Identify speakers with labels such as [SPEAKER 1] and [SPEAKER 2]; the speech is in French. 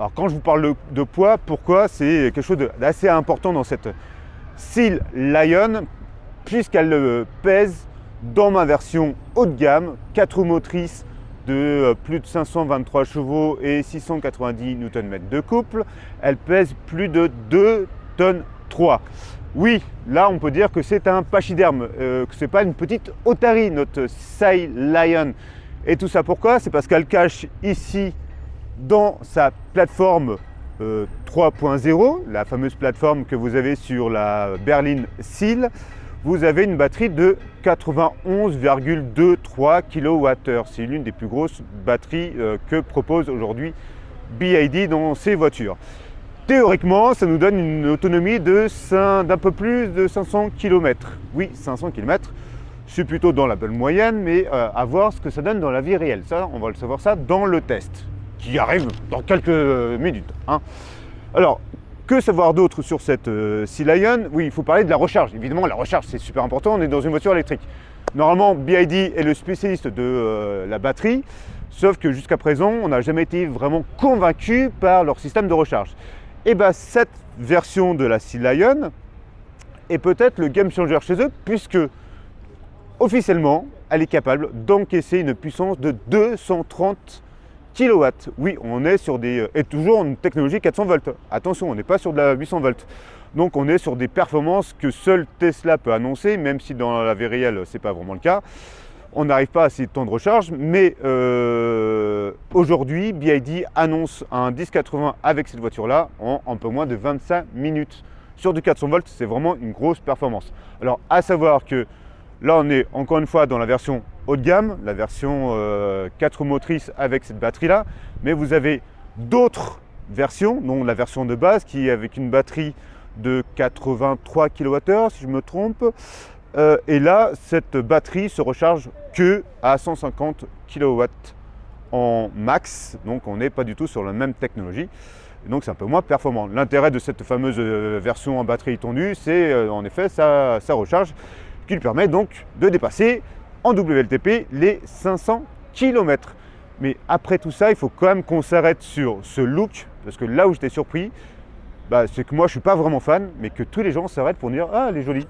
[SPEAKER 1] Alors quand je vous parle de poids, pourquoi? C'est quelque chose d'assez important dans cette Seal Lion, puisqu'elle pèse dans ma version haut de gamme, 4 roues motrices de plus de 523 chevaux et 690 Nm de couple. Elle pèse plus de 2 tonnes 3. Oui, là on peut dire que c'est un pachyderme, que ce n'est pas une petite otarie, notre Seal Lion. Et tout ça pourquoi? C'est parce qu'elle cache ici dans sa plateforme 3.0, la fameuse plateforme que vous avez sur la berline Seal, vous avez une batterie de 91,23 kWh. C'est l'une des plus grosses batteries que propose aujourd'hui BYD dans ses voitures. Théoriquement, ça nous donne une autonomie d'un peu plus de 500 km. Oui, 500 km, c'est plutôt dans la bonne moyenne, mais à voir ce que ça donne dans la vie réelle. Ça, on va le savoir ça dans le test, qui arrive dans quelques minutes. Hein. Alors, que savoir d'autre sur cette Sea Lion? Oui, il faut parler de la recharge. Évidemment, la recharge, c'est super important. On est dans une voiture électrique. Normalement, BYD est le spécialiste de la batterie, sauf que jusqu'à présent, on n'a jamais été vraiment convaincu par leur système de recharge. Et bien, cette version de la Sea Lion est peut-être le game changer chez eux, puisque officiellement, elle est capable d'encaisser une puissance de 230 kW. Oui, on est sur des... et toujours une technologie 400 volts. Attention, on n'est pas sur de la 800 volts. Donc on est sur des performances que seul Tesla peut annoncer, même si dans la vie réelle, ce n'est pas vraiment le cas. On n'arrive pas à ces temps de recharge, mais aujourd'hui, BYD annonce un 1080 avec cette voiture-là en un peu moins de 25 minutes. Sur du 400 volts, c'est vraiment une grosse performance. Alors, à savoir que là, on est encore une fois dans la version haut de gamme, la version 4 motrices avec cette batterie-là, mais vous avez d'autres versions, dont la version de base qui est avec une batterie de 83 kWh, si je me trompe. Et là, cette batterie se recharge que à 150 kW en max, donc on n'est pas du tout sur la même technologie, donc c'est un peu moins performant. L'intérêt de cette fameuse version en batterie étendue, c'est en effet sa recharge qui lui permet donc de dépasser en WLTP les 500 km. Mais après tout ça, il faut quand même qu'on s'arrête sur ce look, parce que là où j'étais surpris, c'est que moi je ne suis pas vraiment fan, mais que tous les gens s'arrêtent pour dire « Ah, elle est jolie ».